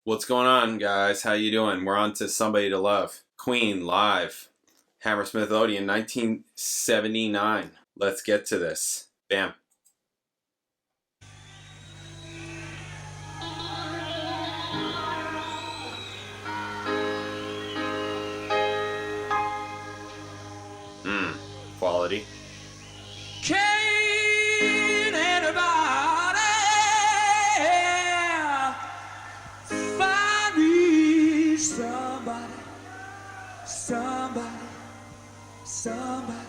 What's going on, guys? How you doing? We're on to Somebody to Love. Queen, live. Hammersmith Odeon, 1979. Let's get to this. Bam. Quality. Can't anybody find me somebody?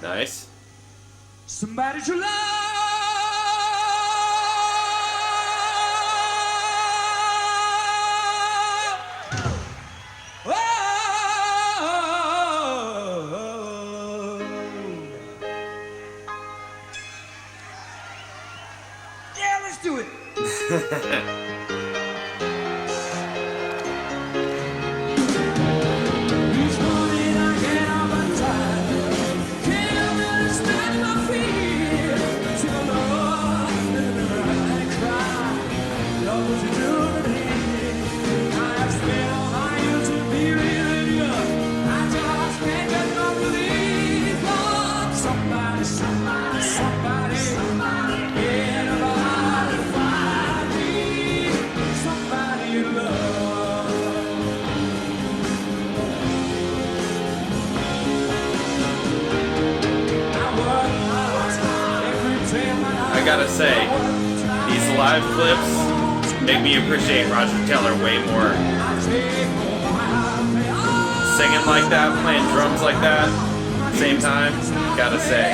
Nice. Somebody to love. Yeah, let's do it. I gotta say, these live clips make me appreciate Roger Taylor way more. Singing like that, playing drums like that, same time, gotta say.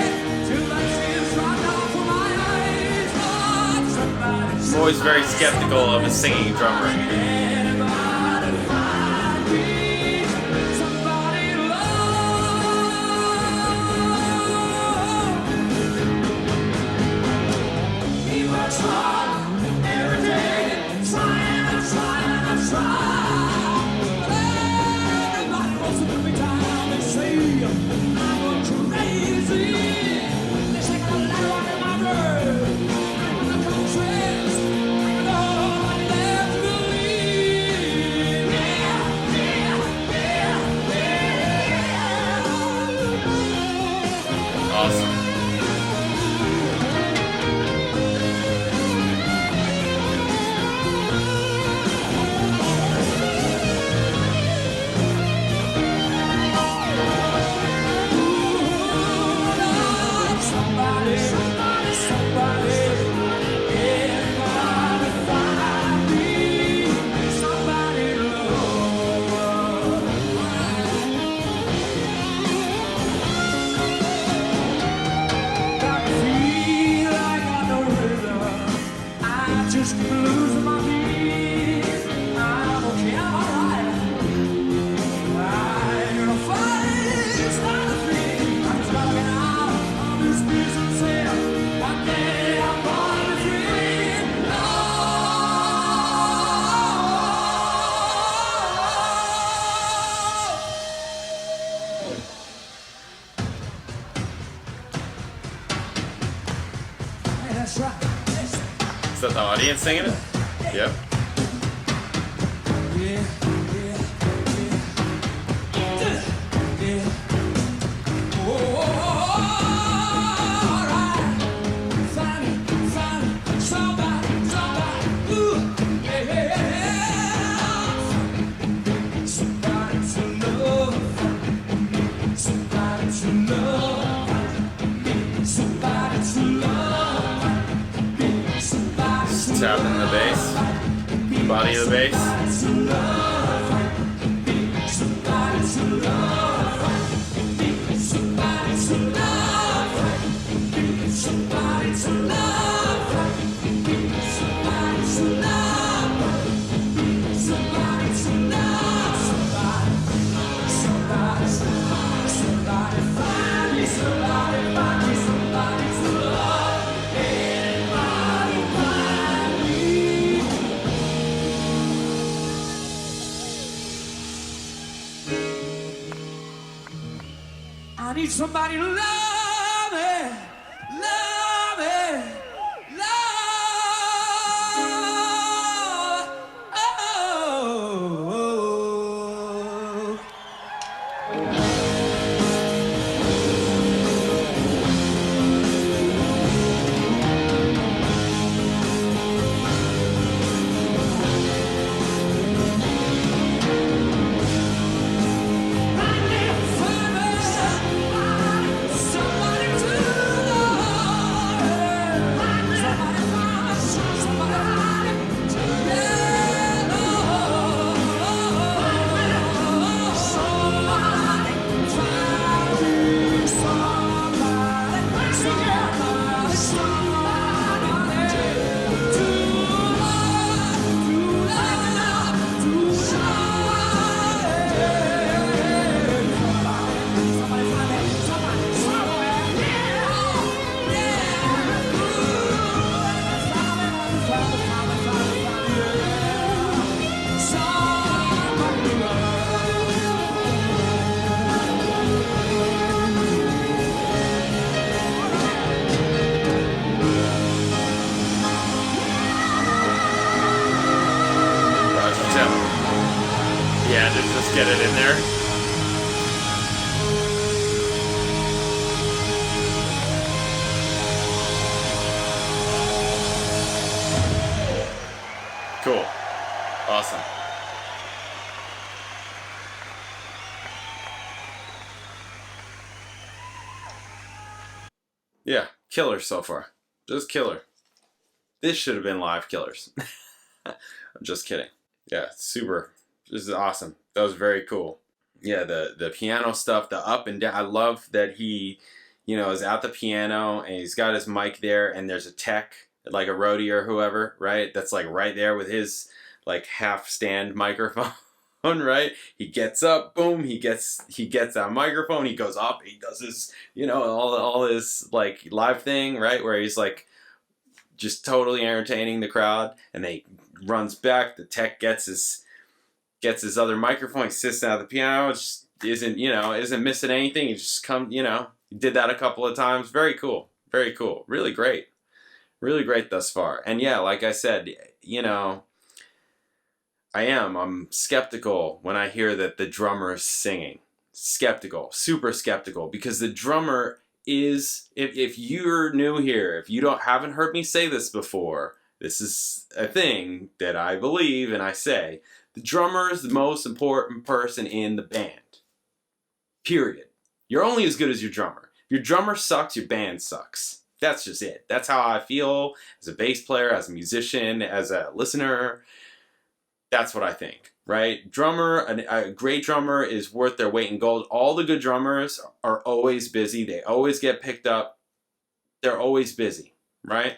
I'm always very skeptical of a singing drummer. Is that the audience singing it? Yep. Tapping the bass, body of the bass. I need somebody to love me, love me, love. Oh. Just get it in there. Cool. Awesome. Yeah, killer so far. Just killer. This should have been live killers. I'm just kidding. Yeah, super. This is awesome. That was very cool. Yeah, the piano stuff, the up and down. I love that he, you know, is at the piano and he's got his mic there and there's a tech, like a roadie or whoever, right? That's like right there with his like half stand microphone, right? He gets up, boom, he gets that microphone, he goes up, he does his, you know, all his like live thing, right? Where he's like just totally entertaining the crowd, and then he runs back, the tech gets his other microphone, he sits down at the piano, just isn't missing anything, he just he did that a couple of times. Very cool. Very cool. Really great thus far. And yeah, like I said, you know, I'm skeptical when I hear that the drummer is singing. Skeptical, super skeptical, because the drummer is, if you're new here, if you haven't heard me say this before, this is a thing that I believe and I say, the drummer is the most important person in the band. Period. You're only as good as your drummer. If your drummer sucks, your band sucks. That's just it. That's how I feel as a bass player, as a musician, as a listener. That's what I think, right? Drummer, a great drummer is worth their weight in gold. All the good drummers are always busy. They always get picked up. They're always busy, right?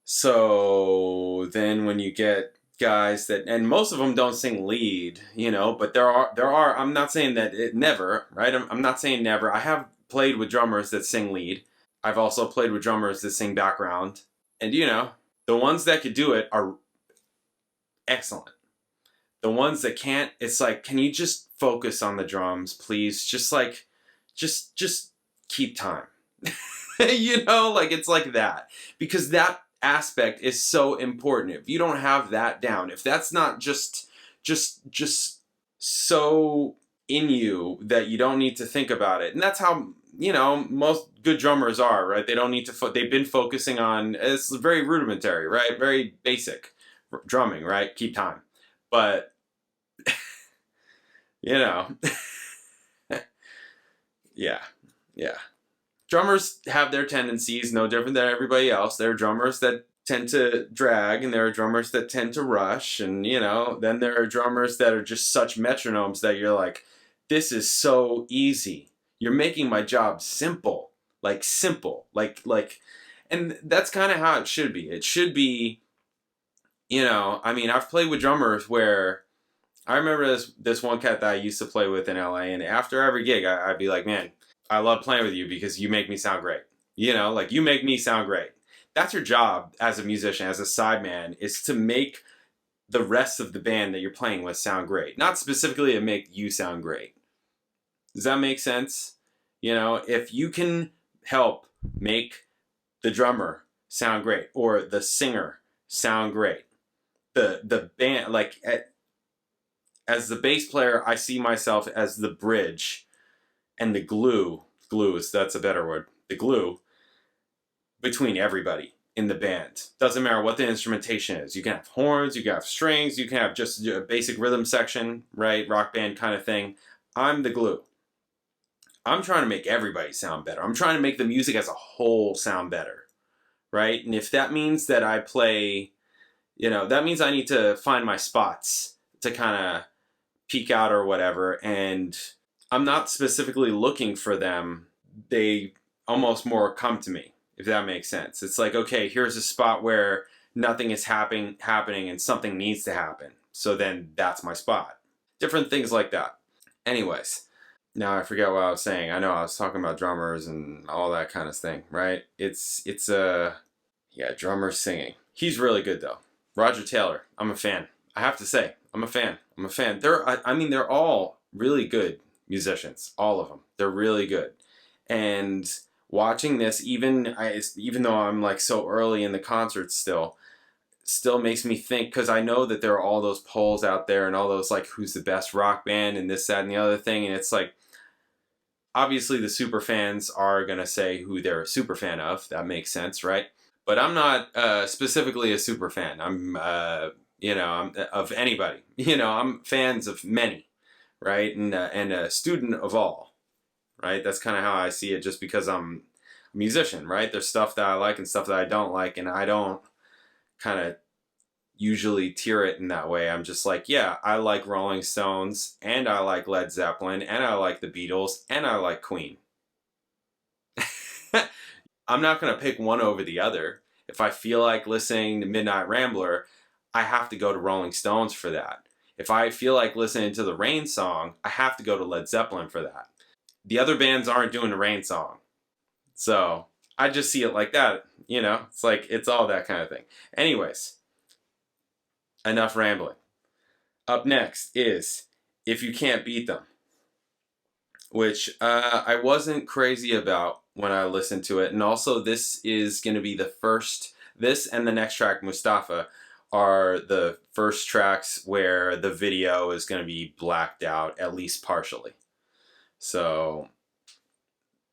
So then when you get guys that, and most of them don't sing lead, you know, but there are, I'm not saying that it never, right? I'm not saying never. I have played with drummers that sing lead. I've also played with drummers that sing background. And you know, the ones that could do it are excellent. The ones that can't, it's like, can you just focus on the drums, please? Just like, just keep time. You know, like it's like that. Because that aspect is so important. If you don't have that down, if that's not just so in you that you don't need to think about it. And that's how, you know, most good drummers are, right? They don't need to, they've been focusing on, it's very rudimentary, right? Very basic drumming, right? Keep time. But, you know, yeah. Drummers have their tendencies, no different than everybody else. There are drummers that tend to drag, and there are drummers that tend to rush, and, you know, then there are drummers that are just such metronomes that you're like, this is so easy. You're making my job simple. Like, and that's kind of how it should be. It should be, you know, I mean, I've played with drummers where, I remember this one cat that I used to play with in LA, and after every gig, I'd be like, man, I love playing with you because you make me sound great. You know, like, you make me sound great. That's your job as a musician, as a sideman, is to make the rest of the band that you're playing with sound great. Not specifically to make you sound great. Does that make sense? You know, if you can help make the drummer sound great, or the singer sound great, the band, like, as the bass player, I see myself as the bridge and the glue that's a better word, the glue between everybody in the band. Doesn't matter what the instrumentation is. You can have horns, you can have strings, you can have just a basic rhythm section, right? Rock band kind of thing. I'm the glue. I'm trying to make everybody sound better. I'm trying to make the music as a whole sound better, right? And if that means that I play, you know, that means I need to find my spots to kind of peek out or whatever, and I'm not specifically looking for them. They almost more come to me, if that makes sense. It's like, okay, here's a spot where nothing is happening and something needs to happen. So then that's my spot. Different things like that. Anyways, now I forget what I was saying. I know I was talking about drummers and all that kind of thing, right? It's drummer singing. He's really good though. Roger Taylor, I'm a fan. I have to say, I'm a fan. They're all really good musicians, all of them. They're really good. And watching this, even though I'm like so early in the concert still, still makes me think, because I know that there are all those polls out there and all those like who's the best rock band and this, that, and the other thing, and it's like obviously the super fans are gonna say who they're a super fan of. That makes sense, right? But I'm not specifically a super fan. I'm I'm of anybody. I'm fans of many, right? And a student of all, right? That's kind of how I see it. Just because I'm a musician, right? There's stuff that I like and stuff that I don't like, and I don't kind of usually tier it in that way. I'm just like, yeah, I like Rolling Stones, and I like Led Zeppelin, and I like the Beatles, and I like Queen. I'm not going to pick one over the other. If I feel like listening to Midnight Rambler, I have to go to Rolling Stones for that. If I feel like listening to the Rain song, I have to go to Led Zeppelin for that. The other bands aren't doing the Rain song. So I just see it like that. It's like, it's all that kind of thing. Anyways, enough rambling. Up next is If You Can't Beat Them, which I wasn't crazy about when I listened to it. And also, this is going to be the first, this and the next track, Mustafa, are the first tracks where the video is going to be blacked out, at least partially. So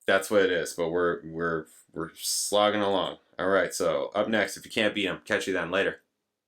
that's what it is. But we're slogging along. All right. So up next, If You Can't Beat Them. Catch you then later.